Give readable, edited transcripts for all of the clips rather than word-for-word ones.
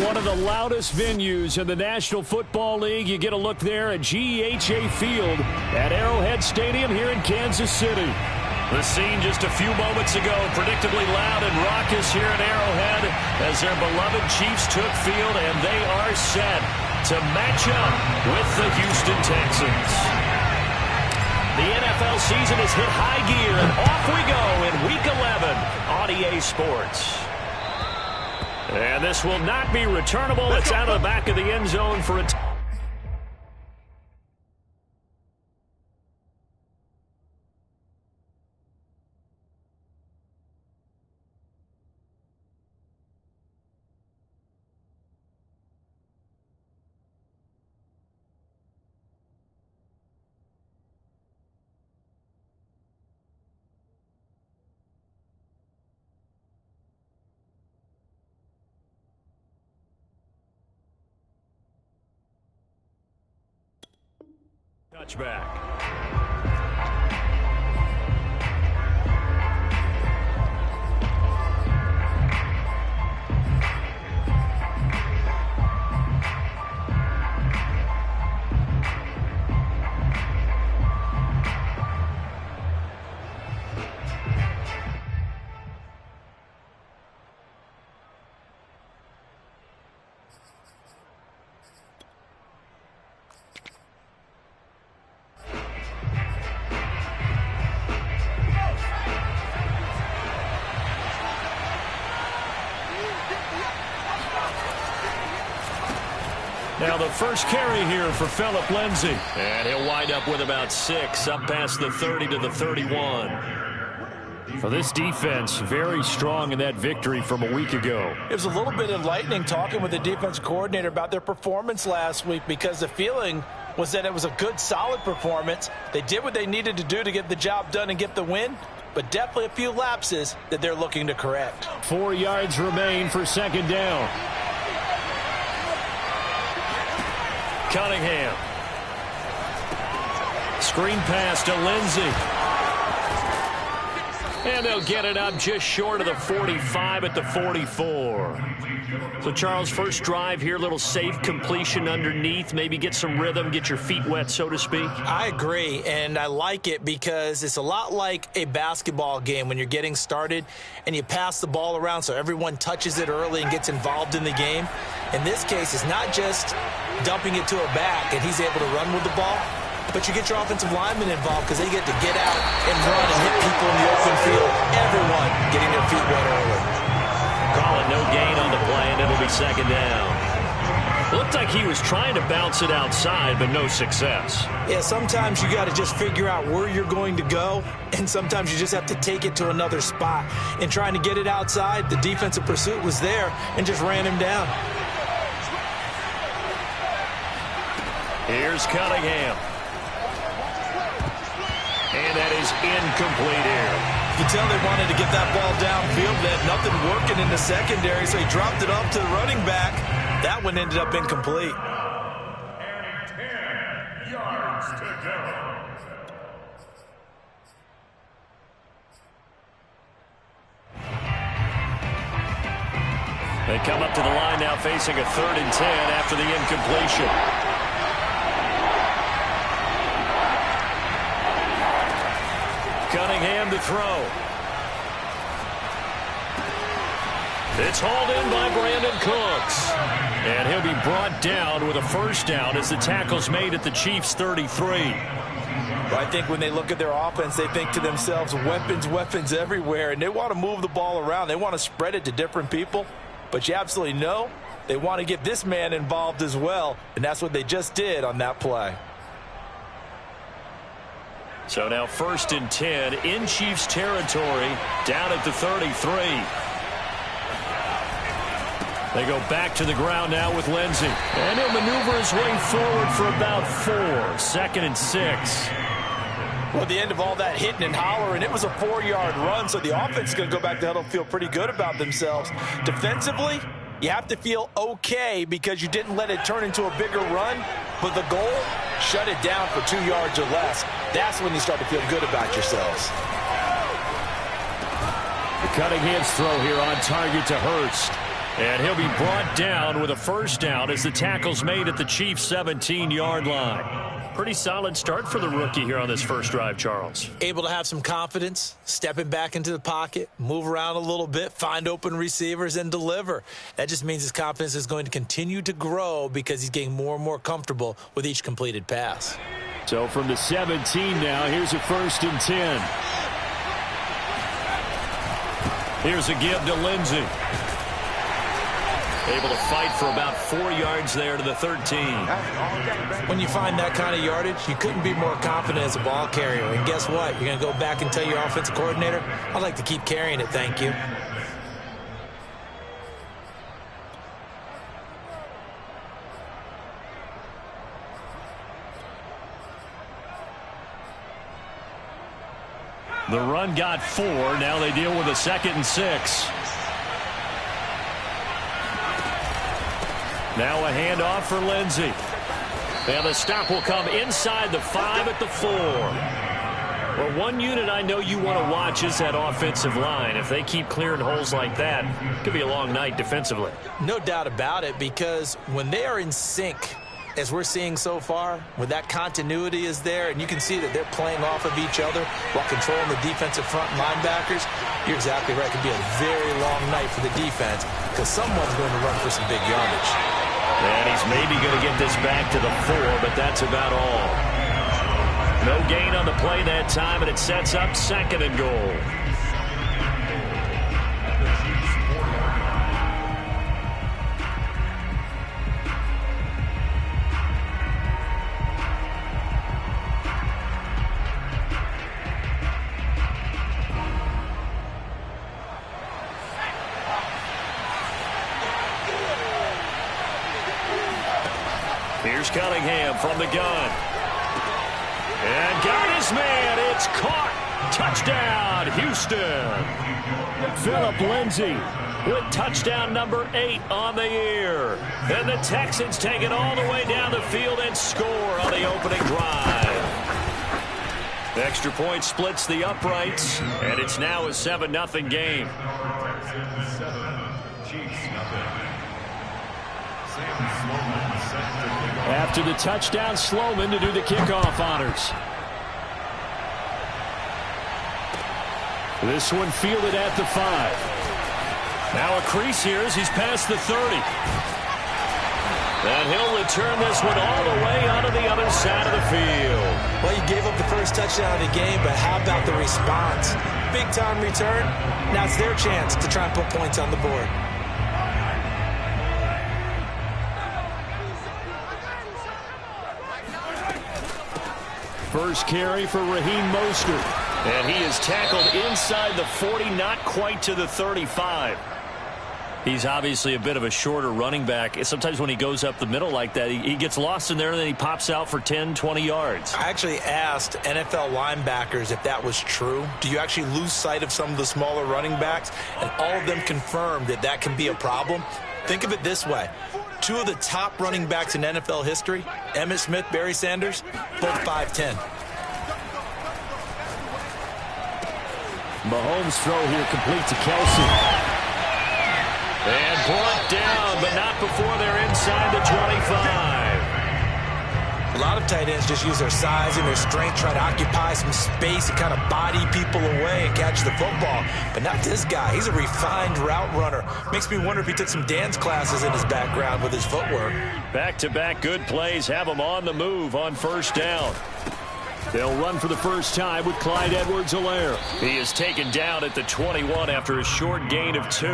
one of the loudest venues in the National Football League. You get a look there at GEHA Field at Arrowhead Stadium here in Kansas City. The scene just a few moments ago, predictably loud and raucous here at Arrowhead as their beloved Chiefs took field, and they are set to match up with the Houston Texans. The NFL season has hit high gear, and off we go in Week 11 on EA Sports. And this will not be returnable. It's out of the back of the end zone for a touchback. Now the first carry here for Phillip Lindsay. And he'll wind up with about 6, up past the 30 to the 31. For this defense, very strong in that victory from a week ago. It was a little bit enlightening talking with the defense coordinator about their performance last week, because the feeling was that it was a good, solid performance. They did what they needed to do to get the job done and get the win, but definitely a few lapses that they're looking to correct. 4 yards remain for second down. Cunningham. Screen pass to Lindsay. And they'll get it up just short of the 45 at the 44. So, Charles, first drive here, little safe completion underneath. Maybe get some rhythm, get your feet wet, so to speak. I agree, and I like it because it's a lot like a basketball game when you're getting started and you pass the ball around so everyone touches it early and gets involved in the game. In this case, it's not just dumping it to a back and he's able to run with the ball, but you get your offensive linemen involved because they get to get out and run and hit people in the open field. Everyone getting their feet wet early. Call it no gain on the play, and it'll be second down. Looked like he was trying to bounce it outside, but no success. Yeah, sometimes you got to just figure out where you're going to go, and sometimes you just have to take it to another spot. In trying to get it outside, the defensive pursuit was there and just ran him down. Here's Cunningham. And that is incomplete here. You can tell they wanted to get that ball downfield. They had nothing working in the secondary, so he dropped it off to the running back. That one ended up incomplete. And 10 yards to go. They come up to the line now facing a 3rd and 10 after the incompletion. Cunningham to throw. It's hauled in by Brandon Cooks. And he'll be brought down with a first down as the tackle's made at the Chiefs' 33. Well, I think when they look at their offense, they think to themselves, weapons, weapons everywhere, and they want to move the ball around. They want to spread it to different people, but you absolutely know they want to get this man involved as well, and that's what they just did on that play. So now 1st and 10 in Chiefs territory, down at the 33. They go back to the ground now with Lindsay. And he'll maneuver his way forward for about 4. 2nd and 6. Well, at the end of all that hitting and hollering, it was a 4-yard run, so the offense is going to go back to huddle, feel pretty good about themselves. Defensively, you have to feel okay because you didn't let it turn into a bigger run, but the goal, shut it down for 2 yards or less. That's when you start to feel good about yourselves. The Cunningham's throw here on target to Hurst. And he'll be brought down with a first down as the tackle's made at the Chiefs' 17-yard line. Pretty solid start for the rookie here on this first drive, Charles. Able to have some confidence, stepping back into the pocket, move around a little bit, find open receivers, and deliver. That just means his confidence is going to continue to grow because he's getting more and more comfortable with each completed pass. So from the 17 now, here's a 1st and 10. Here's a give to Lindsey. Able to fight for about 4 yards there to the 13. When you find that kind of yardage, you couldn't be more confident as a ball carrier. And guess what? You're going to go back and tell your offensive coordinator, I'd like to keep carrying it, thank you. The run got 4. Now they deal with a 2nd and 6. Now a handoff for Lindsey. And the stop will come inside the 5 at the 4. Well, one unit I know you want to watch is that offensive line. If they keep clearing holes like that, it could be a long night defensively. No doubt about it, because when they are in sync, as we're seeing so far, when that continuity is there, and you can see that they're playing off of each other while controlling the defensive front linebackers, you're exactly right. It could be a very long night for the defense because someone's going to run for some big yardage. And he's maybe going to get this back to the 4, but that's about all. No gain on the play that time, and it sets up 2nd and goal. Here's Cunningham from the gun. And got his man. It's caught. Touchdown, Houston. Phillip Lindsay with touchdown number 8 on the year. And the Texans take it all the way down the field and score on the opening drive. Extra point splits the uprights, and it's now a 7-0 game. After the touchdown, Sloman to do the kickoff honors. This one fielded at the 5. Now a crease here as he's past the 30. And he'll return this one all the way onto the other side of the field. Well, you gave up the first touchdown of the game, but how about the response? Big-time return. Now it's their chance to try and put points on the board. First carry for Raheem Mostert. And he is tackled inside the 40, not quite to the 35. He's obviously a bit of a shorter running back. Sometimes when he goes up the middle like that, he gets lost in there, and then he pops out for 10, 20 yards. I actually asked NFL linebackers if that was true. Do you actually lose sight of some of the smaller running backs? And all of them confirmed that that can be a problem. Think of it this way. 2 of the top running backs in NFL history, Emmitt Smith, Barry Sanders, both 5'10". Mahomes' throw here complete to Kelsey. And brought down, but not before they're inside the 25. A lot of tight ends just use their size and their strength, try to occupy some space and kind of body people away and catch the football. But not this guy. He's a refined route runner. Makes me wonder if he took some dance classes in his background with his footwork. Back-to-back good plays have him on the move on first down. They'll run for the first time with Clyde Edwards-Helaire. He is taken down at the 21 after a short gain of 2.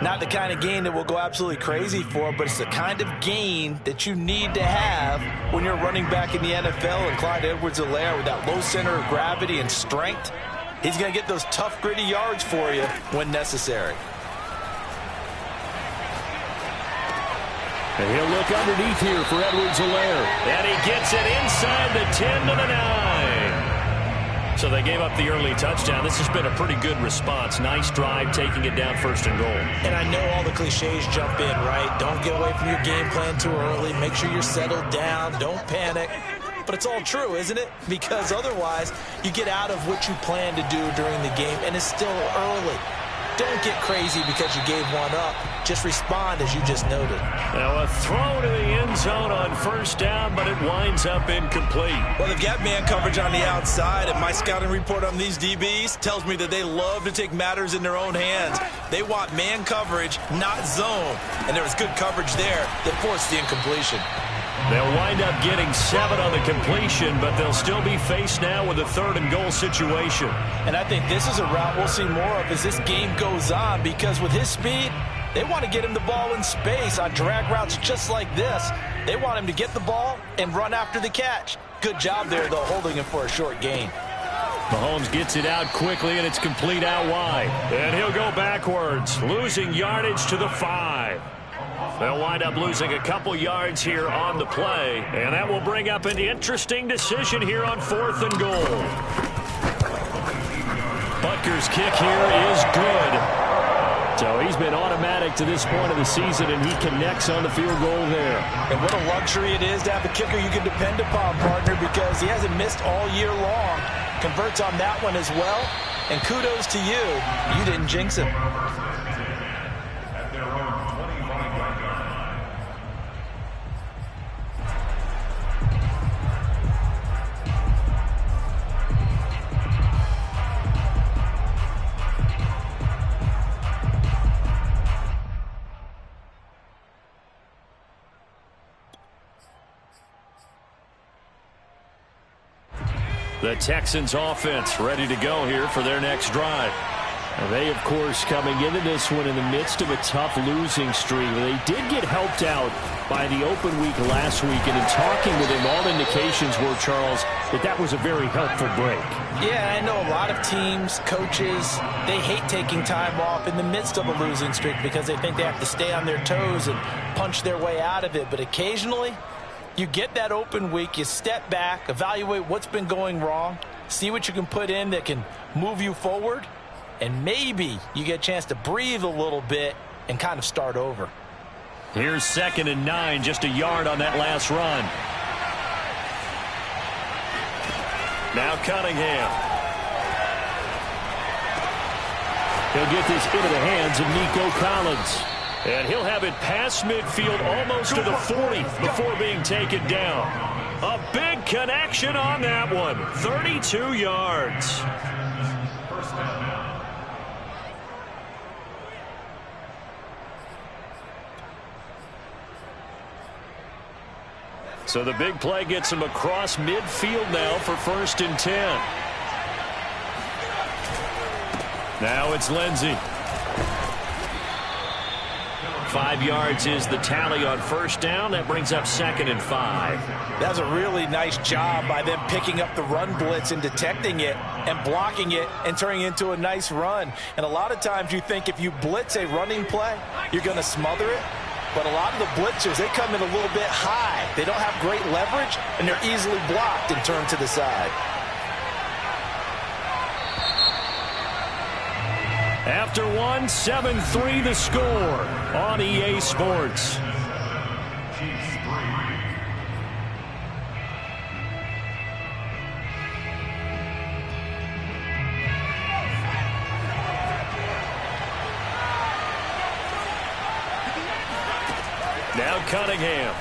Not the kind of gain that we'll go absolutely crazy for, but it's the kind of gain that you need to have when you're running back in the NFL. And Clyde Edwards-Helaire, with that low center of gravity and strength, he's going to get those tough, gritty yards for you when necessary. And he'll look underneath here for Edwards-Helaire. And he gets it inside the 10 to the 9. So they gave up the early touchdown. This has been a pretty good response. Nice drive, taking it down 1st and goal. And I know all the cliches jump in, right? Don't get away from your game plan too early. Make sure you're settled down. Don't panic. But it's all true, isn't it? Because otherwise, you get out of what you plan to do during the game, and it's still early. Don't get crazy because you gave one up. Just respond as you just noted. Now a throw to the end zone on first down, but it winds up incomplete. Well, they've got man coverage on the outside, and my scouting report on these DBs tells me that they love to take matters in their own hands. They want man coverage, not zone. And there was good coverage there that forced the incompletion. They'll wind up getting 7 on the completion, but they'll still be faced now with a 3rd and goal situation. And I think this is a route we'll see more of as this game goes on, because with his speed, they want to get him the ball in space on drag routes just like this. They want him to get the ball and run after the catch. Good job there, though, holding him for a short gain. Mahomes gets it out quickly, and it's complete out wide. And he'll go backwards, losing yardage to the 5. They'll wind up losing a couple yards here on the play, and that will bring up an interesting decision here on 4th and goal. Butker's kick here is good. So he's been automatic to this point of the season, and he connects on the field goal there. And what a luxury it is to have a kicker you can depend upon, partner, because he hasn't missed all year long. Converts on that one as well, and kudos to you. You didn't jinx him. The Texans offense ready to go here for their next drive. Now they, of course, coming into this one in the midst of a tough losing streak. They did get helped out by the open week last week, and in talking with him, all indications were, Charles, that was a very helpful break. Yeah, I know a lot of teams, coaches, they hate taking time off in the midst of a losing streak because they think they have to stay on their toes and punch their way out of it. But occasionally, you get that open week, you step back, evaluate what's been going wrong, see what you can put in that can move you forward, and maybe you get a chance to breathe a little bit and kind of start over. Here's 2nd and 9, just a yard on that last run. Now Cunningham. He'll get this into the hands of Nico Collins. And he'll have it past midfield almost to the 40 before being taken down. A big connection on that one. 32 yards. So the big play gets him across midfield now for 1st and 10. Now it's Lindsey. 5 yards is the tally on 1st down. That brings up 2nd and 5. That was a really nice job by them picking up the run blitz and detecting it and blocking it and turning it into a nice run. And a lot of times you think if you blitz a running play, you're going to smother it. But a lot of the blitzers, they come in a little bit high. They don't have great leverage, and they're easily blocked and turned to the side. After one, 7-3 the score on EA Sports. Now Cunningham.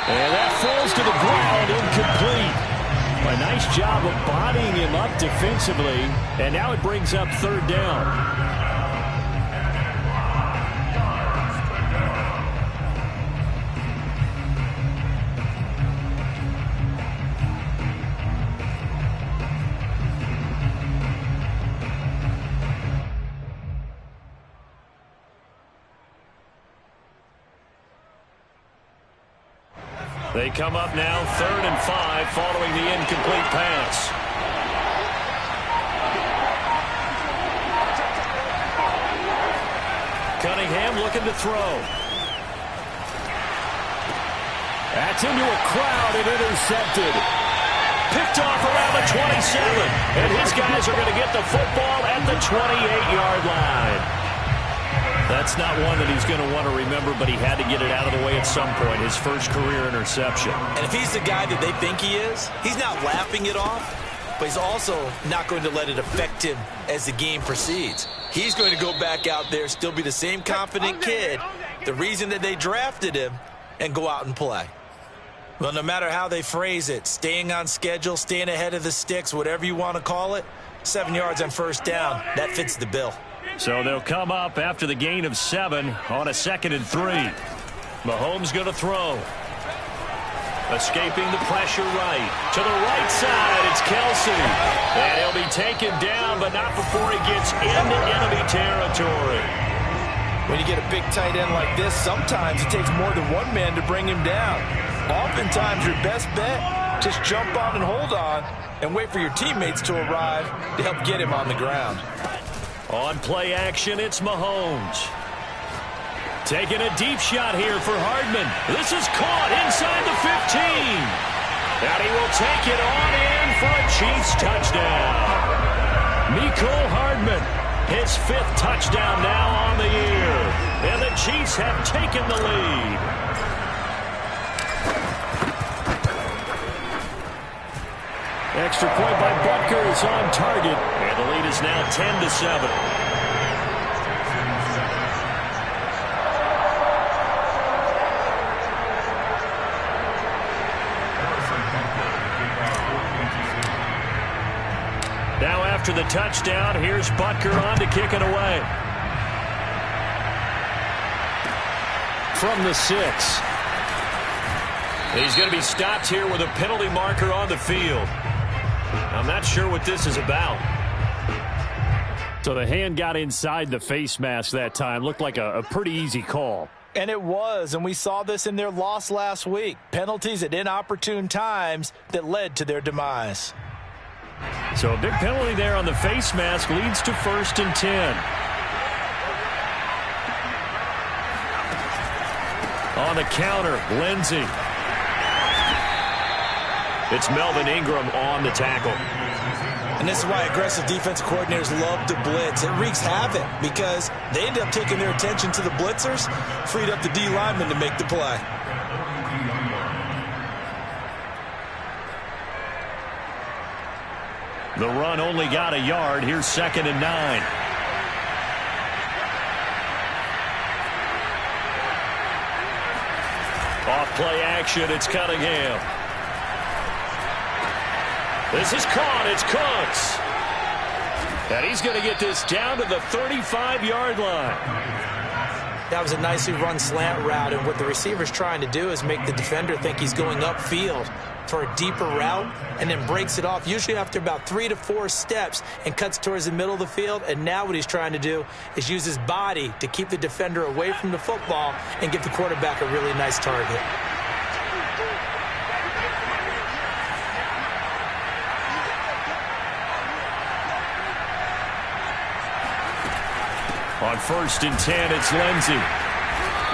And that falls to the ground, incomplete. A nice job of bodying him up defensively, and now it brings up 3rd down. They come up now 3rd and 5 following the incomplete pass. Cunningham looking to throw. That's into a crowd and intercepted. Picked off around the 27. And his guys are going to get the football at the 28-yard line. That's not one that he's going to want to remember, but he had to get it out of the way at some point, his first career interception. And if he's the guy that they think he is, he's not laughing it off, but he's also not going to let it affect him as the game proceeds. He's going to go back out there, still be the same confident kid, the reason that they drafted him, and go out and play. Well, no matter how they phrase it, staying on schedule, staying ahead of the sticks, whatever you want to call it, 7 yards on first down, that fits the bill. So they'll come up after the gain of 7 on a 2nd and 3. Mahomes going to throw. Escaping the pressure right. To the right side, it's Kelsey. And he'll be taken down, but not before he gets into enemy territory. When you get a big tight end like this, sometimes it takes more than one man to bring him down. Oftentimes, your best bet, just jump on and hold on and wait for your teammates to arrive to help get him on the ground. On play action, it's Mahomes. Taking a deep shot here for Hardman. This is caught inside the 15. And he will take it on in for a Chiefs touchdown. Mecole Hardman, his 5th touchdown now on the year. And the Chiefs have taken the lead. Extra point by Butker is on target. And the lead is now 10-7. Now after the touchdown, here's Butker on to kick it away. From the 6. He's going to be stopped here with a penalty marker on the field. I'm not sure what this is about. So the hand got inside the face mask that time. Looked like a pretty easy call. And it was, and we saw this in their loss last week. Penalties at inopportune times that led to their demise. So a big penalty there on the face mask leads to 1st and 10. On the counter, Lindsey. It's Melvin Ingram on the tackle. And this is why aggressive defensive coordinators love to blitz. It wreaks havoc because they end up taking their attention to the blitzers, freed up the D lineman to make the play. The run only got a yard. Here's 2nd and 9. Off play action, it's Cunningham. This is caught, it's Cooks. And he's going to get this down to the 35-yard line. That was a nicely run slant route, and what the receiver's trying to do is make the defender think he's going upfield for a deeper route and then breaks it off, usually after about 3 to 4 steps, and cuts towards the middle of the field. And now what he's trying to do is use his body to keep the defender away from the football and give the quarterback a really nice target. On 1st and 10, it's Lindsey.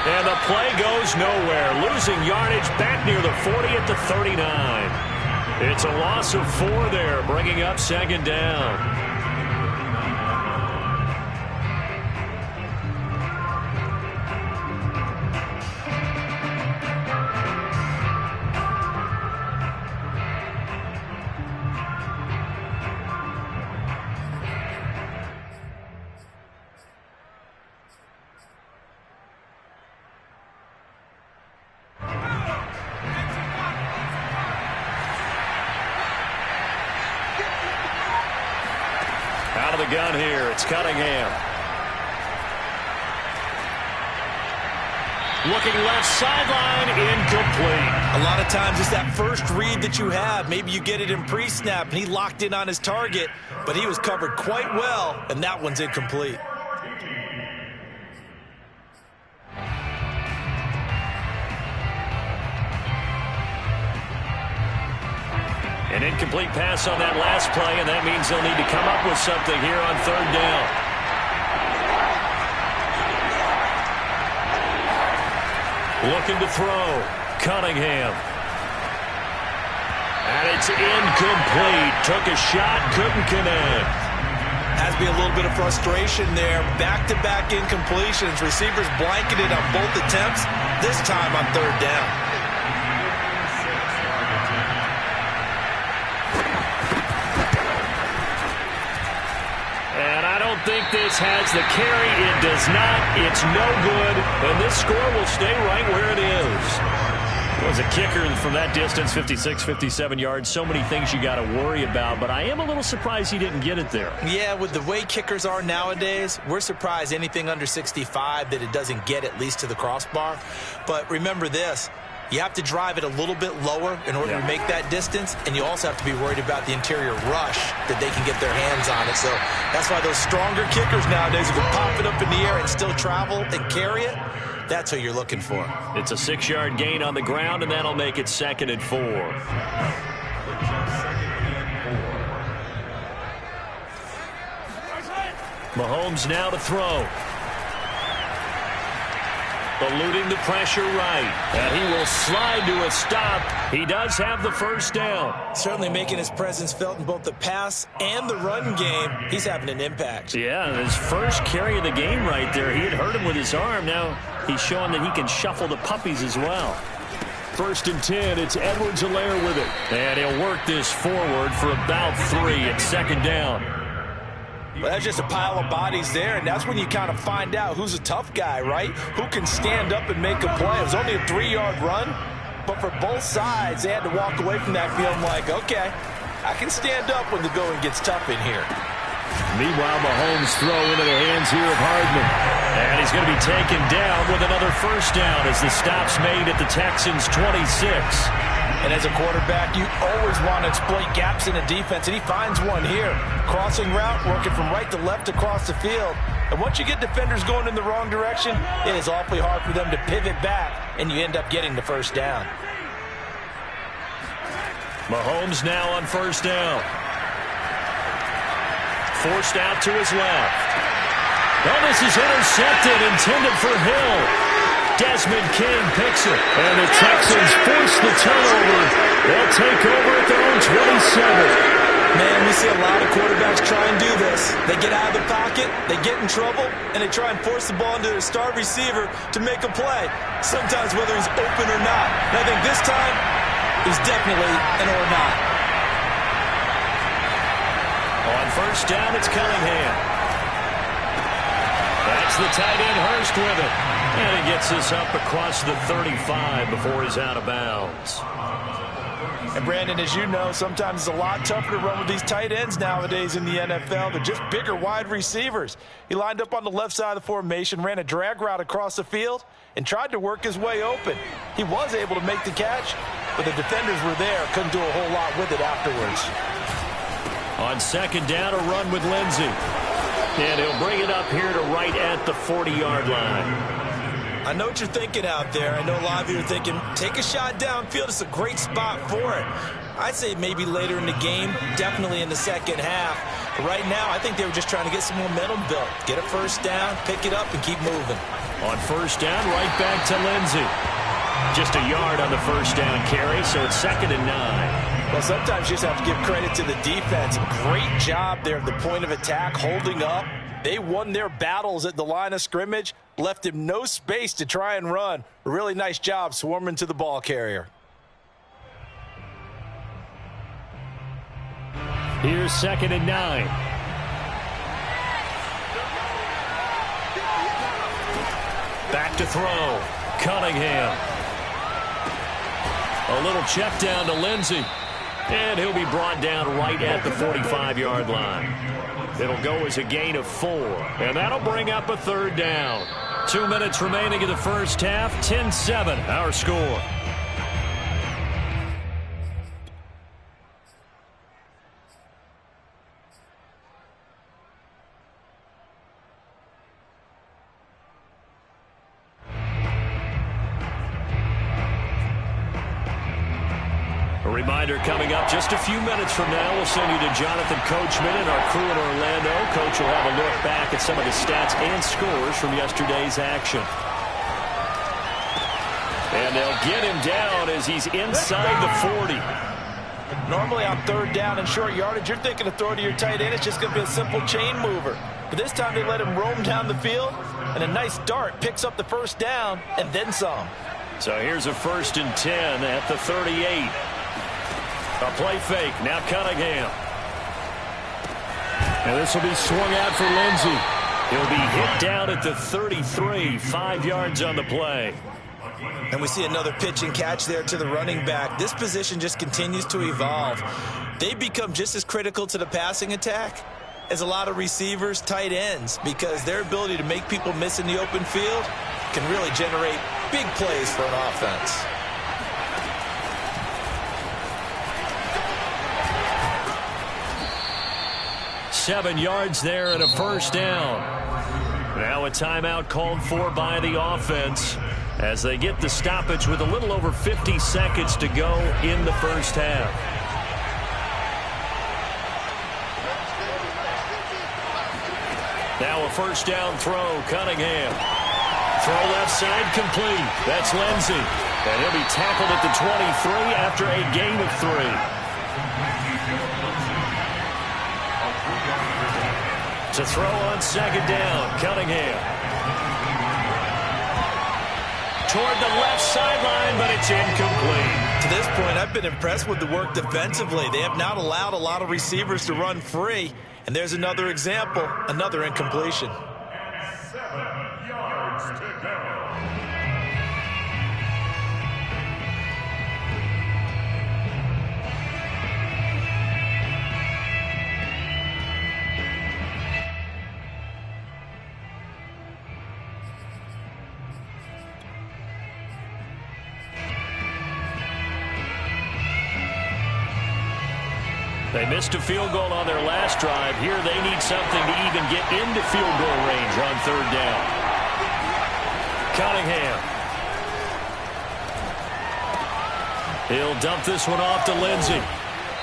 And the play goes nowhere. Losing yardage back near the 40 at the 39. It's a loss of 4 there, bringing up 2nd down. Out of the gun here, it's Cunningham. Looking left sideline, incomplete. A lot of times it's that first read that you have. Maybe you get it in pre-snap, and he locked in on his target, but he was covered quite well, and that one's incomplete. An incomplete pass on that last play, and that means they'll need to come up with something here on 3rd down. Looking to throw. Cunningham. And it's incomplete. Took a shot, couldn't connect. Has to be a little bit of frustration there. Back-to-back incompletions. Receivers blanketed on both attempts, this time on 3rd down. don't think this has the carry. It does not. It's no good. And this score will stay right where it is. It was a kicker from that distance, 56, 57 yards. So many things you got to worry about, but I am a little surprised he didn't get it there. Yeah, with the way kickers are nowadays, we're surprised anything under 65 that it doesn't get at least to the crossbar. But remember this, you have to drive it a little bit lower in order to make that distance, and you also have to be worried about the interior rush that they can get their hands on it. So that's why those stronger kickers nowadays who can pop it up in the air and still travel and carry it, that's what you're looking for. It's a 6-yard gain on the ground, and that'll make it 2nd and 4. Mahomes now to throw. Eluding the pressure right. And he will slide to a stop. He does have the first down. Certainly making his presence felt in both the pass and the run game. He's having an impact. Yeah, his first carry of the game right there. He had hurt him with his arm. Now he's showing that he can shuffle the puppies as well. 1st and 10. It's Edwards-Helaire with it. And he'll work this forward for about 3 at 2nd down. Well, that's just a pile of bodies there, and that's when you kind of find out who's a tough guy, right? Who can stand up and make a play. It was only a 3-yard run, but for both sides, they had to walk away from that feeling like, okay, I can stand up when the going gets tough in here. Meanwhile, Mahomes throw into the hands here of Hardman. And he's going to be taken down with another first down as the stop's made at the Texans' 26. And as a quarterback, you always want to exploit gaps in the defense, and he finds one here. Crossing route, working from right to left across the field. And once you get defenders going in the wrong direction, it is awfully hard for them to pivot back, and you end up getting the first down. Mahomes now on first down. Forced out to his left. Oh, this is intercepted, intended for Hill. Desmond King picks it. And the Texans force the turnover. They'll take over at their own 27. Man, we see a lot of quarterbacks try and do this. They get out of the pocket, they get in trouble, and they try and force the ball into their star receiver to make a play, sometimes whether he's open or not. And I think this time, he's definitely an or not. On first down, it's Cunningham. That's the tight end, Hurst, with it. And he gets this up across the 35 before he's out of bounds. And Brandon, as you know, sometimes it's a lot tougher to run with these tight ends nowadays in the NFL. They're just bigger wide receivers. He lined up on the left side of the formation, ran a drag route across the field, and tried to work his way open. He was able to make the catch, but the defenders were there, couldn't do a whole lot with it afterwards. On second down, a run with Lindsey. And he'll bring it up here to right at the 40-yard line. I know what you're thinking out there. I know a lot of you are thinking, take a shot downfield. It's a great spot for it. I'd say maybe later in the game, definitely in the second half. But right now, I think they were just trying to get some momentum built. Get a first down, pick it up, and keep moving. On first down, right back to Lindsey. Just a yard on the first down carry, so it's 2nd and 9. Well, sometimes you just have to give credit to the defense. Great job there at the point of attack, holding up. They won their battles at the line of scrimmage, left him no space to try and run. A really nice job swarming to the ball carrier. Here's 2nd and 9. Back to throw. Cunningham. A little check down to Lindsey. And he'll be brought down right at the 45-yard line. It'll go as a gain of 4. And that'll bring up a third down. 2 minutes remaining in the first half. 10-7, our score. A reminder coming up just a few minutes from now, we'll send you to Jonathan Coachman and our crew in Orlando. Coach will have a look back at some of the stats and scores from yesterday's action. And they'll get him down as he's inside the 40. Normally on third down and short yardage, you're thinking of throwing to your tight end. It's just going to be a simple chain mover. But this time they let him roam down the field, and a nice dart picks up the first down and then some. So here's a 1st and 10 at the 38. A play fake. Now Cunningham. And this will be swung out for Lindsey. He'll be hit down at the 33, 5 yards on the play. And we see another pitch and catch there to the running back. This position just continues to evolve. They become just as critical to the passing attack as a lot of receivers, tight ends, because their ability to make people miss in the open field can really generate big plays for an offense. Seven yards there and a first down. Now a timeout called for by the offense as they get the stoppage with a little over 50 seconds to go in the first half. Now a first down throw, Cunningham. Throw left side complete. That's Lindsey. And he'll be tackled at the 23 after a gain of 3. To throw on second down, Cunningham. Toward the left sideline, but it's incomplete. To this point, I've been impressed with the work defensively. They have not allowed a lot of receivers to run free. And there's another example, another incompletion. 7 yards to go. They missed a field goal on their last drive. Here they need something to even get into field goal range on third down. Cunningham. He'll dump this one off to Lindsey.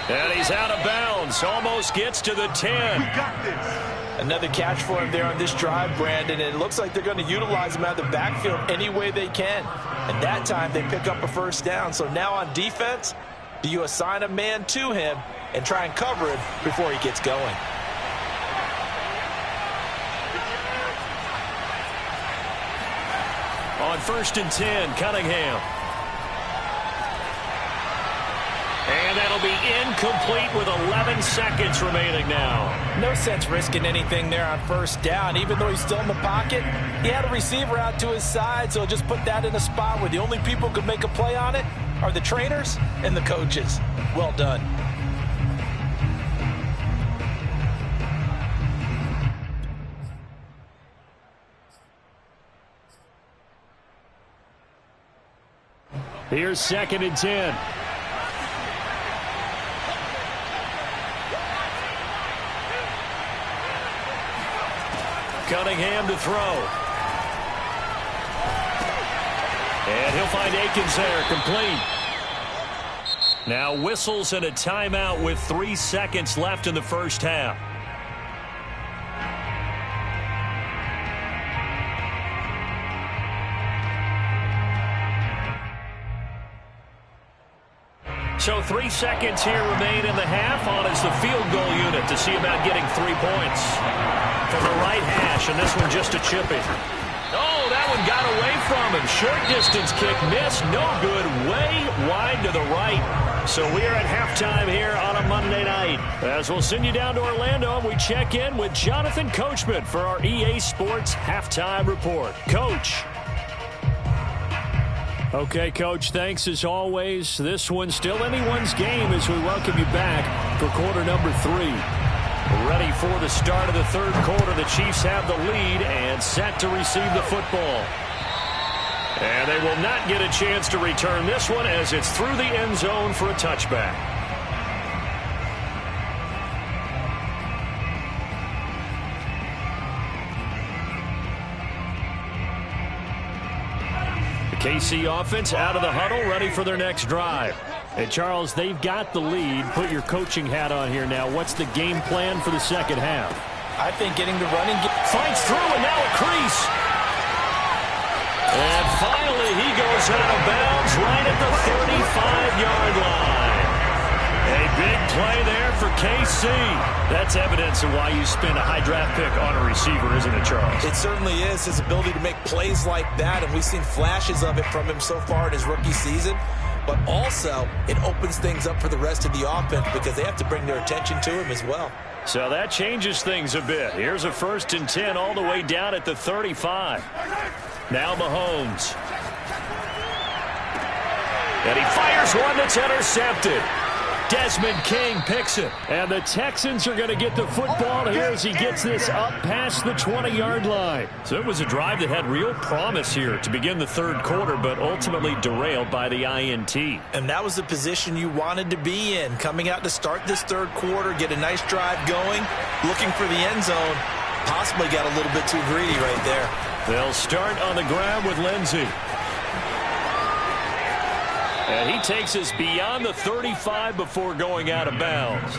And he's out of bounds. Almost gets to the 10. We got this. Another catch for him there on this drive, Brandon. And it looks like they're going to utilize him out of the backfield any way they can. And that time they pick up a first down. So now on defense, do you assign a man to him and try and cover it before he gets going? On 1st and 10, Cunningham. And that'll be incomplete with 11 seconds remaining now. No sense risking anything there on first down. Even though he's still in the pocket, he had a receiver out to his side, so just put that in a spot where the only people who could make a play on it are the trainers and the coaches. Well done. Here's 2nd and 10. Cunningham to throw. And he'll find Akins there, complete. Now whistles and a timeout with 3 seconds left in the first half. So 3 seconds here remain in the half. On is the field goal unit to see about getting 3 points. From the right hash, and this one just a chip in. Oh, that one got away from him. Short distance kick missed. No good. Way wide to the right. So we are at halftime here on a Monday night. As we'll send you down to Orlando, we check in with Jonathan Coachman for our EA Sports Halftime Report. Coach. Okay, Coach, thanks as always. This one's still anyone's game as we welcome you back for quarter number 3. Ready for the start of the third quarter. The Chiefs have the lead and set to receive the football. And they will not get a chance to return this one as it's through the end zone for a touchback. The KC offense out of the huddle, ready for their next drive. And, Charles, they've got the lead. Put your coaching hat on here now. What's the game plan for the second half? I think getting the running game. Fights through, and now a crease. And finally, he goes out of bounds right at the 35-yard line. A big play there for KC. That's evidence of why you spend a high draft pick on a receiver, isn't it, Charles? It certainly is. His ability to make plays like that, and we've seen flashes of it from him so far in his rookie season. But also, it opens things up for the rest of the offense because they have to bring their attention to him as well. So that changes things a bit. Here's a 1st and 10 all the way down at the 35. Now Mahomes. And he fires one that's intercepted. Desmond King picks it. And the Texans are going to get the football here as he gets this up past the 20-yard line. So it was a drive that had real promise here to begin the 3rd quarter, but ultimately derailed by the INT. And that was the position you wanted to be in. Coming out to start this 3rd quarter, get a nice drive going, looking for the end zone. Possibly got a little bit too greedy right there. They'll start on the ground with Lindsey. And he takes us beyond the 35 before going out of bounds.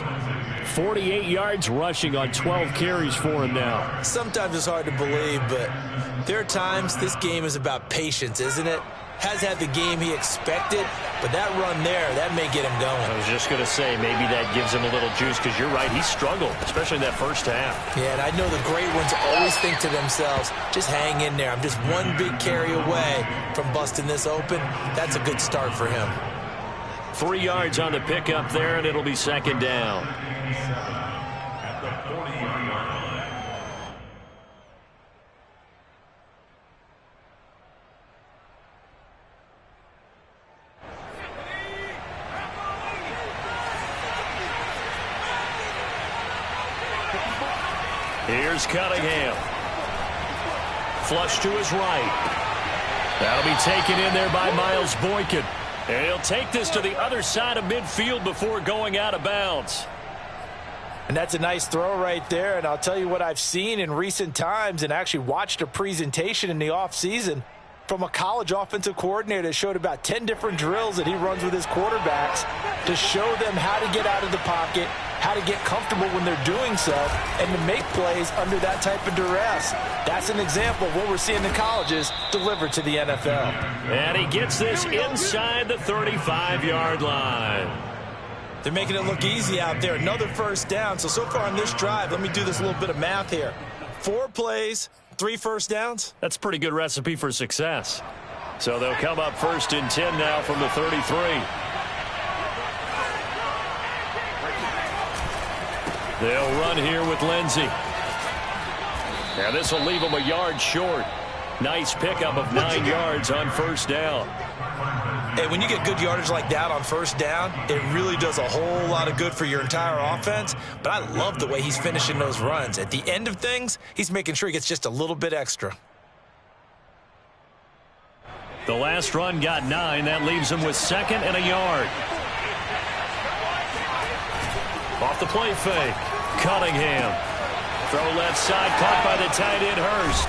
48 yards rushing on 12 carries for him now. Sometimes it's hard to believe, but there are times this game is about patience, isn't it? Has had the game he expected, but that run there, that may get him going. I was just going to say, maybe that gives him a little juice, because you're right, he struggled, especially in that first half. Yeah, and I know the great ones always think to themselves, just hang in there. I'm just one big carry away from busting this open. That's a good start for him. 3 yards on the pickup there, and it'll be 2nd down. Here's Cunningham. Flush to his right. That'll be taken in there by Miles Boykin. And he'll take this to the other side of midfield before going out of bounds. And that's a nice throw right there. And I'll tell you what I've seen in recent times and actually watched a presentation in the offseason from a college offensive coordinator that showed about 10 different drills that he runs with his quarterbacks to show them how to get out of the pocket, how to get comfortable when they're doing so, and to make plays under that type of duress. That's an example of what we're seeing in colleges delivered to the NFL. And he gets this inside the 35-yard line. They're making it look easy out there. Another 1st down. So far on this drive, let me do this little bit of math here. 4 plays, 3 first downs. That's a pretty good recipe for success. So they'll come up 1st and 10 now from the 33. They'll run here with Lindsey. Now this will leave them a yard short. Nice pickup of 9 yards on 1st down. Hey, when you get good yardage like that on 1st down, it really does a whole lot of good for your entire offense. But I love the way he's finishing those runs. At the end of things, he's making sure he gets just a little bit extra. The last run got 9. That leaves him with 2nd and a yard. Off the play fake. Cunningham. Throw left side, caught by the tight end Hurst.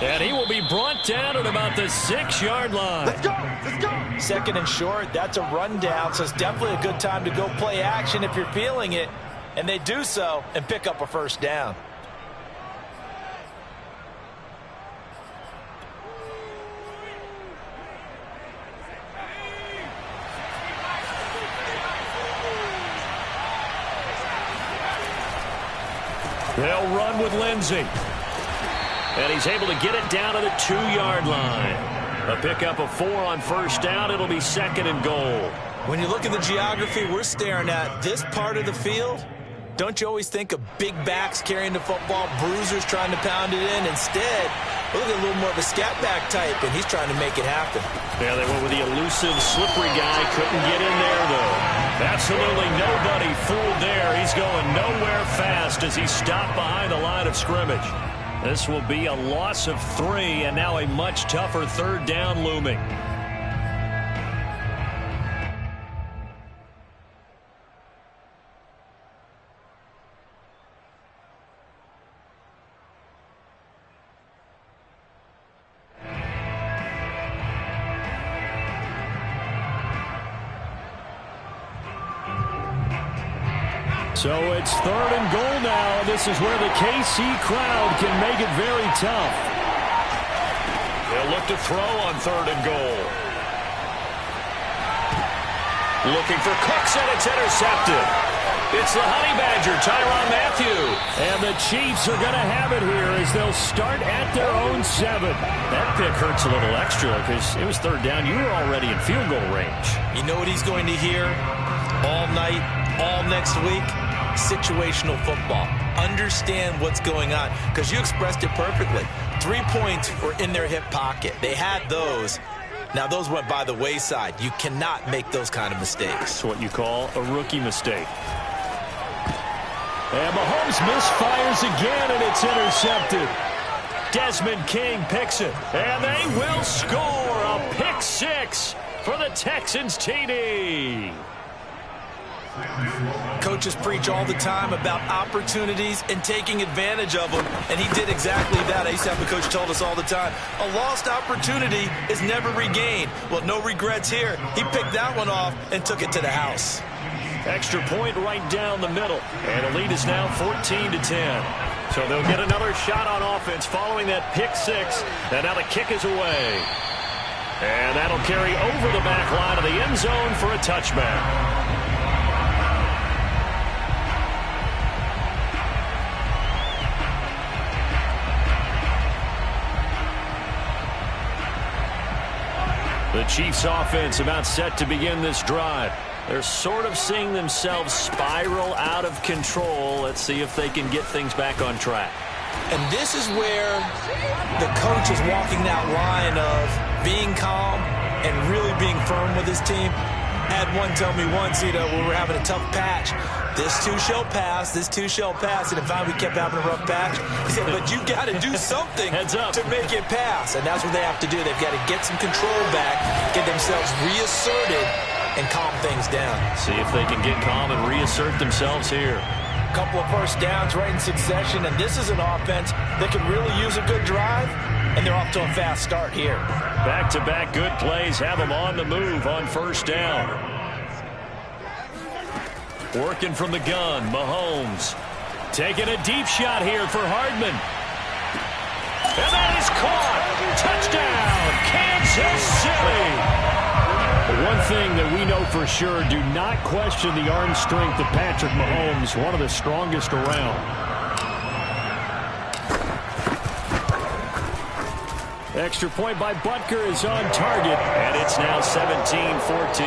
And he will be brought down at about the 6-yard line. Let's go! Let's go! 2nd and short, that's a rundown, so it's definitely a good time to go play action if you're feeling it. And they do so and pick up a 1st down. They'll run with Lindsey. And he's able to get it down to the 2-yard line. A pickup of 4 on 1st down. It'll be 2nd and goal. When you look at the geography we're staring at, this part of the field, don't you always think of big backs carrying the football, bruisers trying to pound it in? Instead, look at a little more of a scat back type, and he's trying to make it happen. Yeah, they went with the elusive, slippery guy. Couldn't get in there, though. Absolutely nobody fooled there. He's going nowhere fast as he stopped behind the line of scrimmage. This will be a loss of 3, and now a much tougher 3rd down looming. So it's 3rd and goal now. This is where the KC crowd can make it very tough. They'll look to throw on 3rd and goal. Looking for Cooks, and it's intercepted. It's the Honey Badger, Tyrann Mathieu. And the Chiefs are going to have it here as they'll start at their own 7. That pick hurts a little extra because it was 3rd down. You were already in field goal range. You know what he's going to hear all night, all next week? situational football. Understand what's going on, because you expressed it perfectly. 3 points were in their hip pocket. They had those. Now, those went by the wayside. You cannot make those kind of mistakes. It's what you call a rookie mistake. And Mahomes misfires again, and it's intercepted. Desmond King picks it, and they will score a pick six for the Texans TD. Coaches preach all the time about opportunities and taking advantage of them, and he did exactly that. I used to have a coach told us all the time, a lost opportunity is never regained. Well, no regrets here. He picked that one off and took it to the house. Extra point right down the middle, and the lead is now 14-10. So they'll get another shot on offense following that pick six, and now the kick is away. And that'll carry over the back line of the end zone for a touchback. The Chiefs offense about set to begin this drive. They're sort of seeing themselves spiral out of control. Let's see if they can get things back on track. And this is where the coach is walking that line of being calm and really being firm with his team. I had one tell me once, when we were having a tough patch, this too shall pass, this too shall pass. And if we kept having a rough patch, he said, but you got to do something to make it pass. And that's what they have to do. They've got to get some control back, get themselves reasserted, and calm things down. See if they can get calm and reassert themselves here. A couple of first downs right in succession, and this is an offense that can really use a good drive, and they're off to a fast start here. Back-to-back good plays have them on the move on first down. Working from the gun, Mahomes. Taking a deep shot here for Hardman. And that is caught. Touchdown, Kansas City. One thing that we know for sure, do not question the arm strength of Patrick Mahomes, one of the strongest around. Extra point by Butker is on target, and it's now 17-14.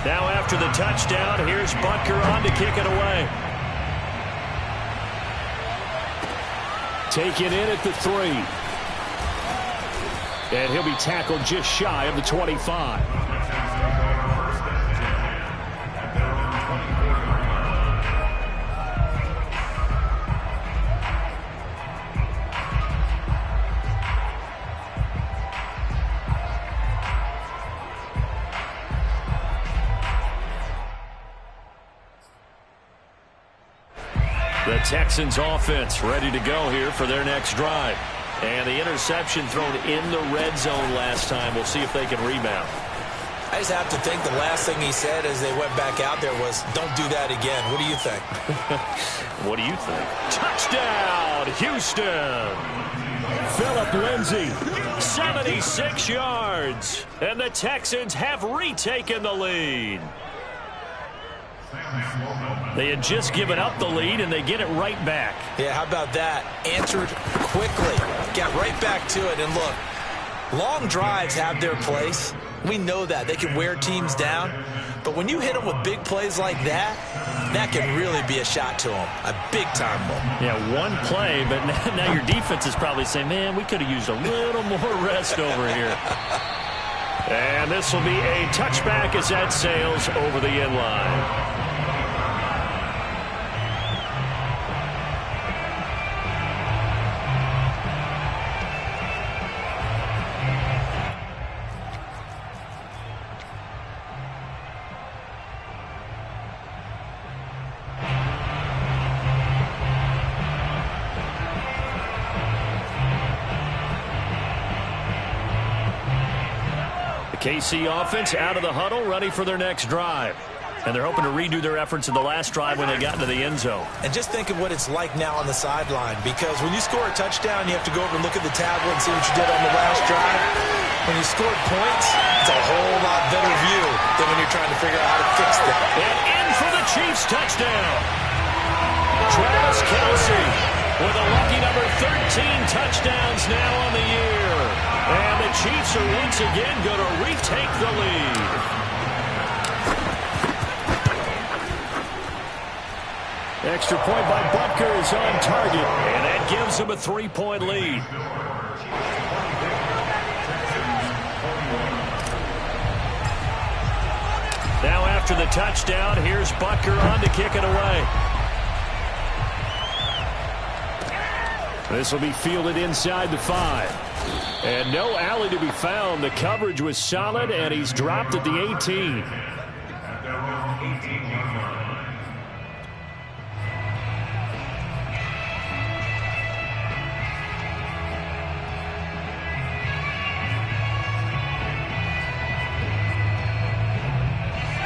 Now after the touchdown, here's Butker on to kick it away. Taken in at the 3. And he'll be tackled just shy of the 25. The Texans offense ready to go here for their next drive. And the interception thrown in the red zone last time. We'll see if they can rebound. I just have to think the last thing he said as they went back out there was, don't do that again. What do you think? What do you think? Touchdown, Houston. Phillip Lindsay, 76 yards. And the Texans have retaken the lead. They had just given up the lead, and they get it right back. Yeah, how about that? Answered quickly. Got right back to it. And look, long drives have their place. We know that. They can wear teams down. But when you hit them with big plays like that, that can really be a shot to them. A big-time one. Yeah, one play, but now your defense is probably saying, man, we could have used a little more rest over here. And this will be a touchback as that sails over the end line. KC offense out of the huddle, ready for their next drive. And they're hoping to redo their efforts in the last drive when they got into the end zone. And just think of what it's like now on the sideline, because when you score a touchdown, you have to go over and look at the tablet and see what you did on the last drive. When you scored points, it's a whole lot better view than when you're trying to figure out how to fix them. And in for the Chiefs touchdown. Travis Kelce with a lucky number 13 touchdowns now on the year. And the Chiefs are once again going to retake the lead. Extra point by Butker is on target, and that gives him a 3-point lead. Now after the touchdown, here's Butker on to kick it away. This will be fielded inside the 5. And no alley to be found. The coverage was solid, and he's dropped at the 18.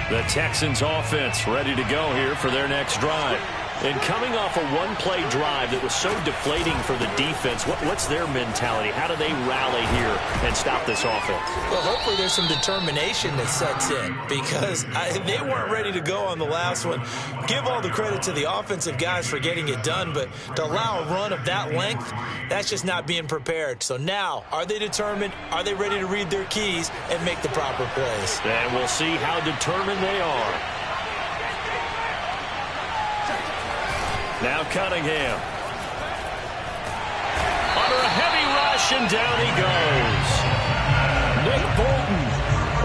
The Texans offense ready to go here for their next drive. And coming off a one-play drive that was so deflating for the defense, what's their mentality? How do they rally here and stop this offense? Well, hopefully there's some determination that sets in because they weren't ready to go on the last one. Give all the credit to the offensive guys for getting it done, but to allow a run of that length, that's just not being prepared. So now, are they determined? Are they ready to read their keys and make the proper plays? And we'll see how determined they are. Now Cunningham. Under a heavy rush, and down he goes. Nick Bolton.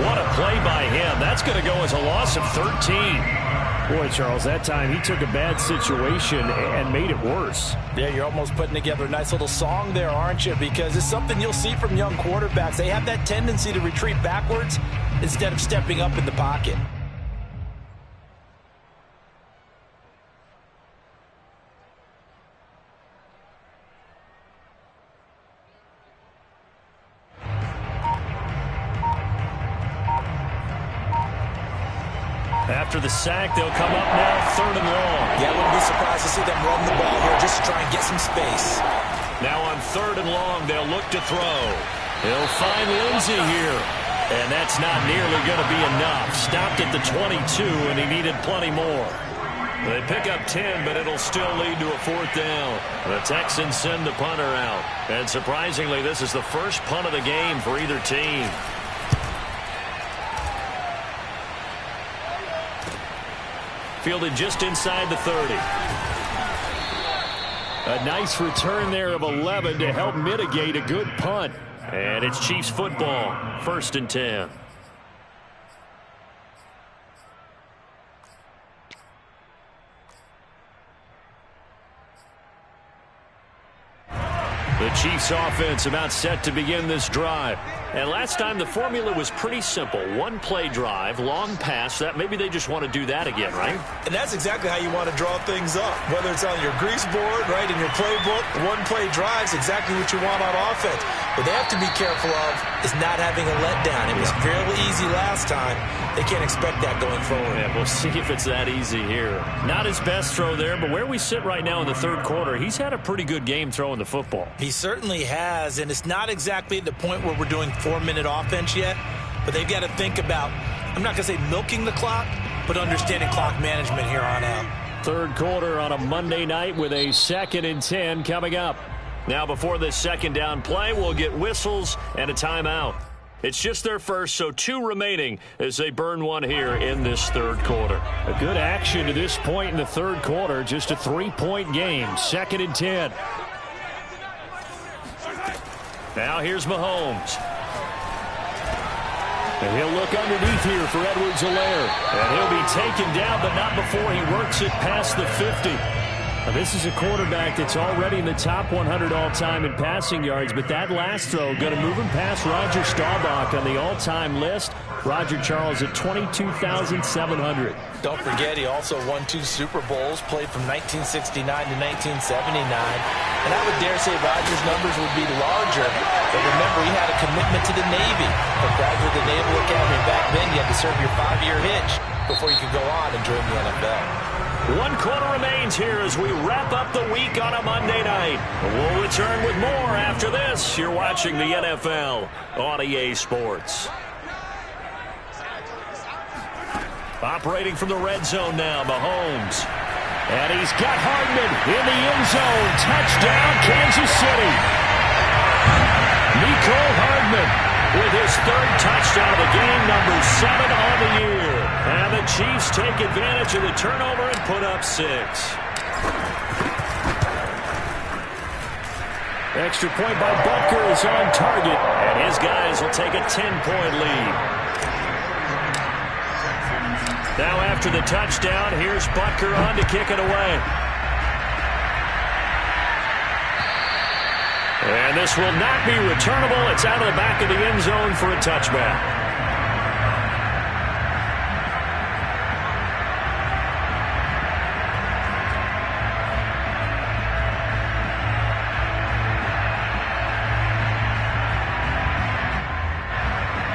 What a play by him. That's going to go as a loss of 13. Boy, Charles, that time he took a bad situation and made it worse. Yeah, you're almost putting together a nice little song there, aren't you? Because it's something you'll see from young quarterbacks. They have that tendency to retreat backwards instead of stepping up in the pocket. After the sack, they'll come up now, 3rd and long. Yeah, I wouldn't be surprised to see them run the ball here just to try and get some space. Now on 3rd and long, they'll look to throw. He'll find Lindsey here. And that's not nearly going to be enough. Stopped at the 22, and he needed plenty more. They pick up 10, but it'll still lead to a 4th down. The Texans send the punter out. And surprisingly, this is the first punt of the game for either team. Fielded just inside the 30. A nice return there of 11 to help mitigate a good punt. And it's Chiefs football, 1st and 10. The Chiefs offense about set to begin this drive. And last time the formula was pretty simple. One-play drive, long pass. That maybe they just want to do that again, right? And that's exactly how you want to draw things up. Whether it's on your grease board, right, in your playbook, one-play drive is exactly what you want on offense. What they have to be careful of is not having a letdown. It was fairly easy last time. They can't expect that going forward. Yeah, we'll see if it's that easy here. Not his best throw there, but where we sit right now in the 3rd quarter, he's had a pretty good game throwing the football. He certainly has, and it's not exactly at the point where we're doing 4-minute offense yet, but they've got to think about, I'm not going to say milking the clock, but understanding clock management here on out. 3rd quarter on a Monday night with a 2nd and 10 coming up. Now before this 2nd down play, we'll get whistles and a timeout. It's just their first, so 2 remaining as they burn one here in this 3rd quarter. A good action to this point in the 3rd quarter, just a 3-point game, 2nd and 10. Now here's Mahomes. And he'll look underneath here for Edwards-Helaire. And he'll be taken down, but not before he works it past the 50. Now, this is a quarterback that's already in the top 100 all-time in passing yards, but that last throw going to move him past Roger Staubach on the all-time list. Roger Charles at 22,700. Don't forget, he also won 2 Super Bowls, played from 1969 to 1979. And I would dare say Roger's numbers would be larger. But remember, he had a commitment to the Navy. To graduate the Naval Academy back then, you had to serve your 5-year hitch before you could go on and join the NFL. 1 quarter remains here as we wrap up the week on a Monday night. We'll return with more after this. You're watching the NFL on EA Sports. Operating from the red zone now, Mahomes. And he's got Hardman in the end zone. Touchdown, Kansas City. Mecole Hardman touchdown of the game, number 7 on the year. And the Chiefs take advantage of the turnover and put up 6. Extra point by Butker is on target, and his guys will take a 10-point lead. Now after the touchdown, here's Butker on to kick it away. And this will not be returnable. It's out of the back of the end zone for a touchback.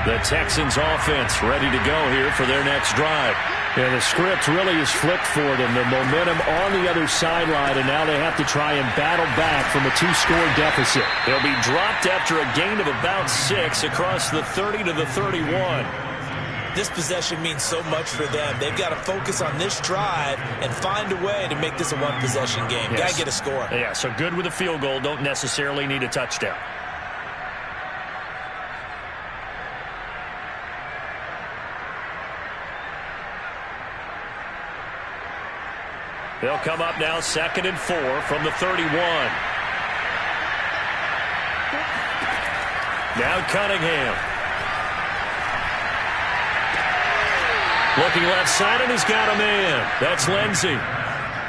The Texans offense ready to go here for their next drive. Yeah, the script really is flipped for them. The momentum on the other sideline, and now they have to try and battle back from a 2-score deficit. They'll be dropped after a gain of about 6 across the 30 to the 31. This possession means so much for them. They've got to focus on this drive and find a way to make this a one-possession game. Yes. Got to get a score. Yeah, so good with a field goal. Don't necessarily need a touchdown. They'll come up now 2nd and 4 from the 31. Now Cunningham. Looking left side, and he's got a man. That's Lindsey.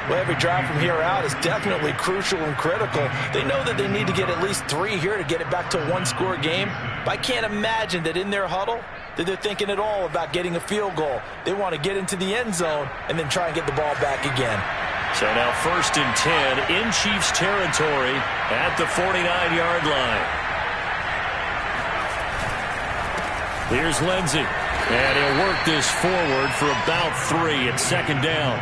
Well, every drive from here out is definitely crucial and critical. They know that they need to get at least 3 here to get it back to a one-score game. But I can't imagine that in their huddle that they're thinking at all about getting a field goal. They want to get into the end zone and then try and get the ball back again. So now 1st and 10 in Chiefs territory at the 49-yard line. Here's Lindsey. And he'll work this forward for about 3 at 2nd down.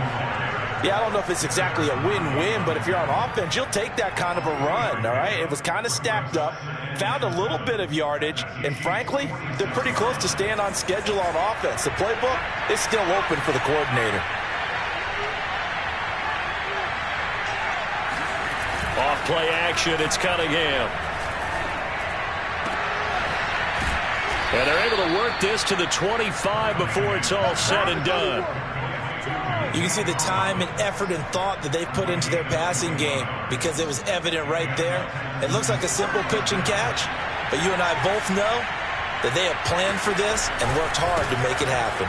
Yeah, I don't know if it's exactly a win-win, but if you're on offense, you'll take that kind of a run, all right? It was kind of stacked up, found a little bit of yardage, and frankly, they're pretty close to staying on schedule on offense. The playbook is still open for the coordinator. Off play action, it's Cunningham. And they're able to work this to the 25 before it's all said and done. You can see the time and effort and thought that they put into their passing game because it was evident right there. It looks like a simple pitch and catch, but you and I both know that they have planned for this and worked hard to make it happen.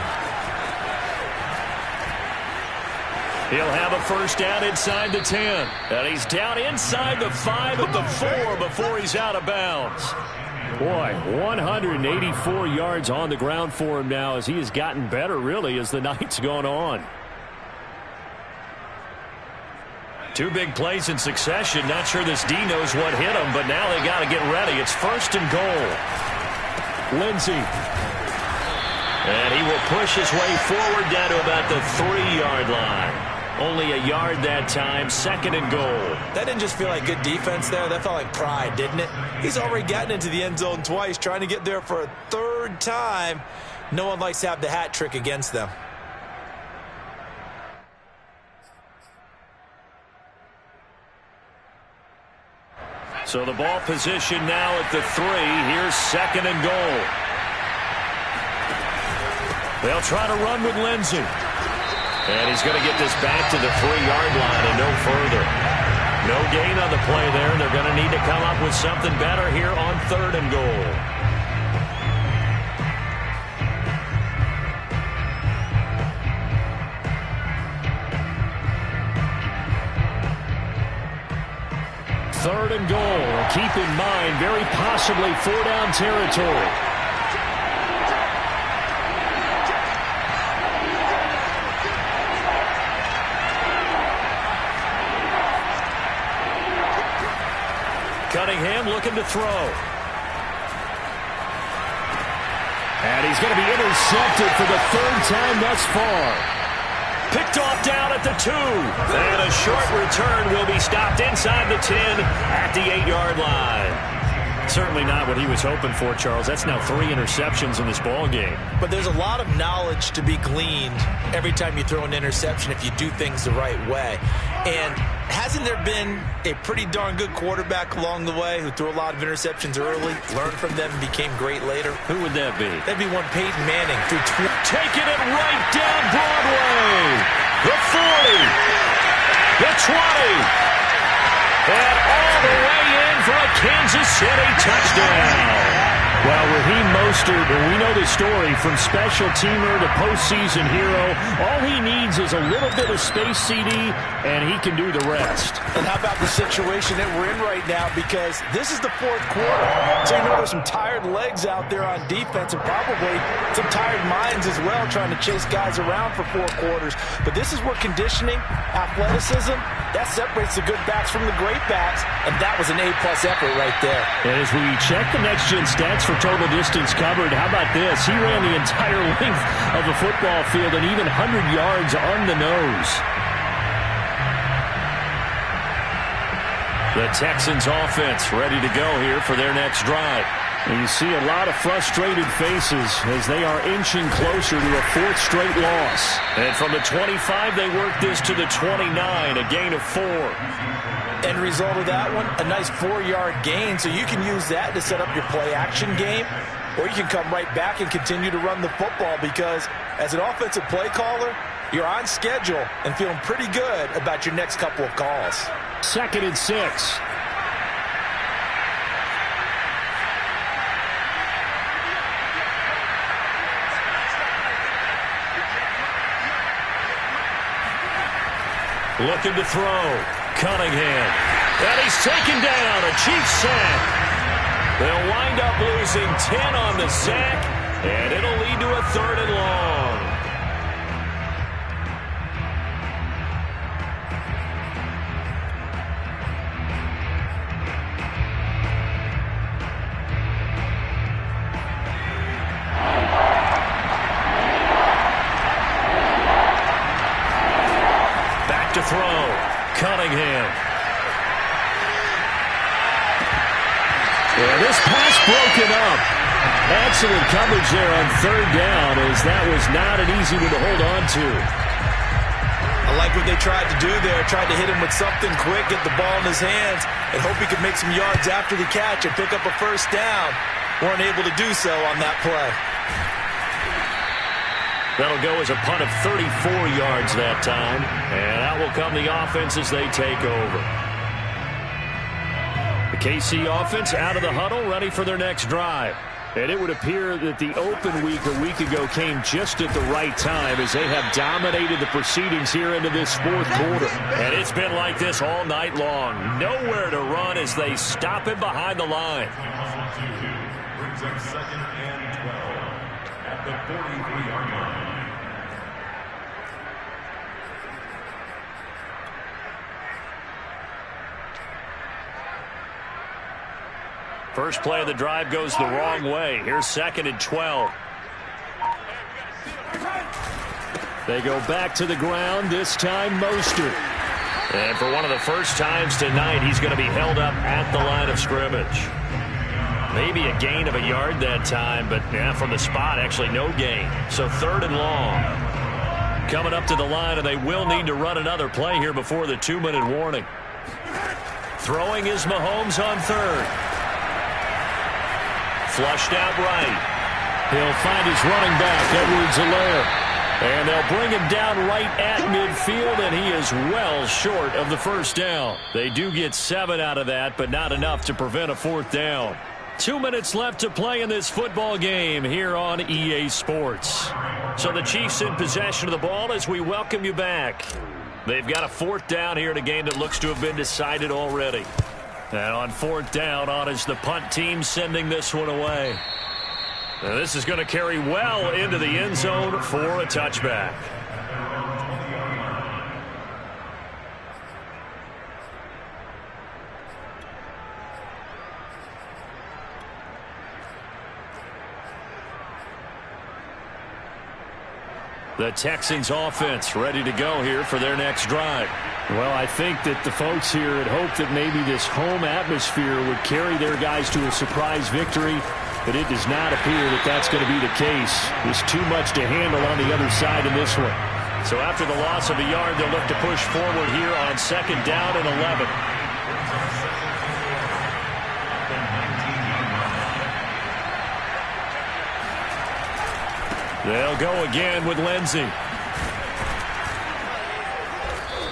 He'll have a 1st down inside the 10. And he's down inside the 5 at the 4 before he's out of bounds. Boy, 184 yards on the ground for him now as he has gotten better, really, as the night's gone on. 2 big plays in succession. Not sure this D knows what hit him, but now they got to get ready. It's 1st and goal. Lindsey. And he will push his way forward down to about the 3-yard line. Only a yard that time, 2nd and goal. That didn't just feel like good defense there. That felt like pride, didn't it? He's already gotten into the end zone twice, trying to get there for a 3rd time. No one likes to have the hat trick against them. So the ball position now at the 3. Here's 2nd and goal. They'll try to run with Lindsey. And he's going to get this back to the 3-yard line and no further. No gain on the play there. They're going to need to come up with something better here on 3rd and goal. Third and goal. Keep in mind, very possibly 4-down territory. Cunningham looking to throw. And he's going to be intercepted for the 3rd time thus far. Picked off down at the 2. And a short return will be stopped inside the 10 at the 8-yard line. Certainly not what he was hoping for, Charles. That's now 3 interceptions in this ball game. But there's a lot of knowledge to be gleaned every time you throw an interception if you do things the right way. And hasn't there been a pretty darn good quarterback along the way who threw a lot of interceptions early, learned from them, and became great later? Who would that be? That'd be one Peyton Manning. Taking it right down Broadway. The 40. The 20. And all the way in for a Kansas City touchdown. Well, Raheem Mostert, we know the story, from special teamer to postseason hero. All he needs is a little bit of space, CD, and he can do the rest. And how about the situation that we're in right now? Because this is the fourth quarter. So you know there's some tired legs out there on defense and probably some tired minds as well trying to chase guys around for 4 quarters. But this is where conditioning, athleticism, that separates the good backs from the great backs. And that was an A-plus effort right there. And as we check the next-gen stats for total distance covered, how about this? He ran the entire length of the football field and even 100 yards on the nose. The Texans offense ready to go here for their next drive. And you see a lot of frustrated faces as they are inching closer to a 4th straight loss. And from the 25, they work this to the 29, a gain of 4. End result of that one, a nice 4-yard gain, so you can use that to set up your play-action game, or you can come right back and continue to run the football because as an offensive play caller, you're on schedule and feeling pretty good about your next couple of calls. 2nd and 6. Looking to throw. Cunningham. And he's taken down. A Chiefs sack. They'll wind up losing 10 on the sack, and it'll lead to a 3rd and long. Back to throw. Cunningham. Yeah, this pass broken up. Excellent coverage there on 3rd down, as that was not an easy one to hold on to. I like what they tried to do there. Tried to hit him with something quick, get the ball in his hands, and hope he could make some yards after the catch and pick up a 1st down. Weren't able to do so on that play. That'll go as a punt of 34 yards that time. And out will come the offense as they take over. The KC offense out of the huddle, ready for their next drive. And it would appear that the open week a week ago came just at the right time as they have dominated the proceedings here into this 4th quarter. And it's been like this all night long. Nowhere to run as they stop him behind the line. Brings up 2nd and 12 at the 43-yard line. First play of the drive goes the wrong way. Here's 2nd and 12. They go back to the ground, this time Mostert. And for one of the first times tonight, he's going to be held up at the line of scrimmage. Maybe a gain of a yard that time, but from the spot, actually no gain. So 3rd and long. Coming up to the line, and they will need to run another play here before the 2-minute warning. Throwing is Mahomes on 3rd. Flushed out right. He'll find his running back, Edwards-Helaire. And they'll bring him down right at midfield, and he is well short of the 1st down. They do get 7 out of that, but not enough to prevent a 4th down. 2 minutes left to play in this football game here on EA Sports. So the Chiefs in possession of the ball as we welcome you back. They've got a 4th down here in a game that looks to have been decided already. And on 4th down, on is the punt team sending this one away. Now this is going to carry well into the end zone for a touchback. The Texans offense ready to go here for their next drive. Well, I think that the folks here had hoped that maybe this home atmosphere would carry their guys to a surprise victory, but it does not appear that that's going to be the case. There's too much to handle on the other side in this one. So after the loss of a yard, they'll look to push forward here on 2nd down and 11. They'll go again with Lindsey.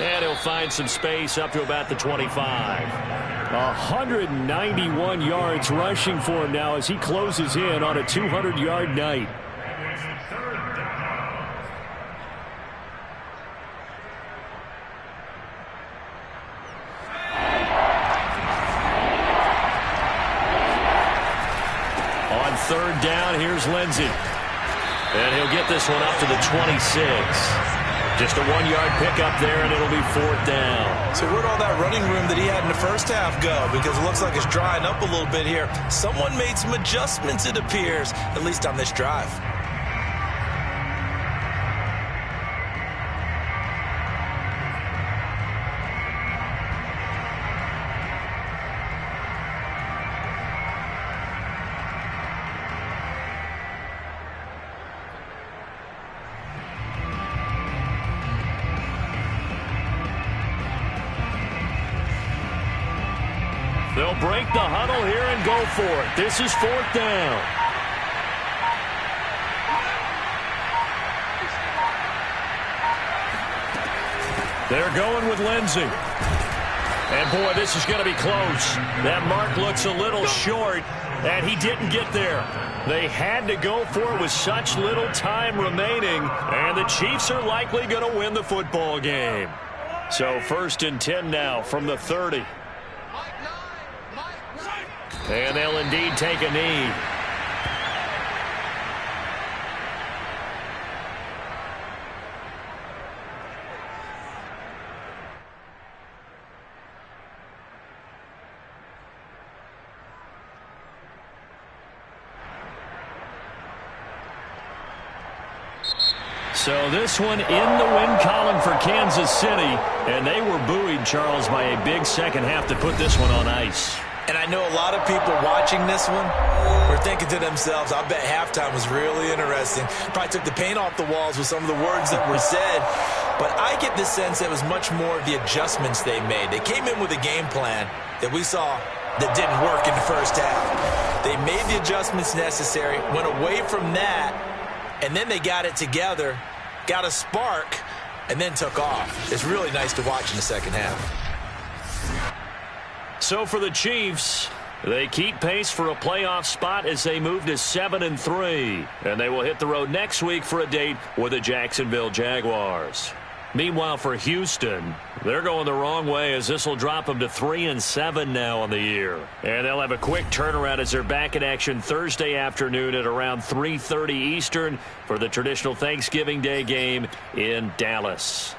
And he'll find some space up to about the 25. 191 yards rushing for him now as he closes in on a 200-yard night. On 3rd down, here's Lindsey. And he'll get this one up to the 26. Just a 1-yard pickup there, and it'll be 4th down. So where'd all that running room that he had in the first half go? Because it looks like it's drying up a little bit here. Someone made some adjustments, it appears, at least on this drive. They'll break the huddle here and go for it. This is 4th down. They're going with Lindsey. And, boy, this is going to be close. That mark looks a little short, and he didn't get there. They had to go for it with such little time remaining, and the Chiefs are likely going to win the football game. So 1st and 10 now from the 30. And they'll indeed take a knee. So this one in the win column for Kansas City. And they were buoyed, Charles, by a big second half to put this one on ice. And I know a lot of people watching this one were thinking to themselves, I bet halftime was really interesting. Probably took the paint off the walls with some of the words that were said. But I get the sense it was much more of the adjustments they made. They came in with a game plan that we saw that didn't work in the first half. They made the adjustments necessary, went away from that, and then they got it together, got a spark, and then took off. It's really nice to watch in the second half. So for the Chiefs, they keep pace for a playoff spot as they move to 7-3. And they will hit the road next week for a date with the Jacksonville Jaguars. Meanwhile, for Houston, they're going the wrong way as this will drop them to 3-7 now on the year. And they'll have a quick turnaround as they're back in action Thursday afternoon at around 3:30 Eastern for the traditional Thanksgiving Day game in Dallas.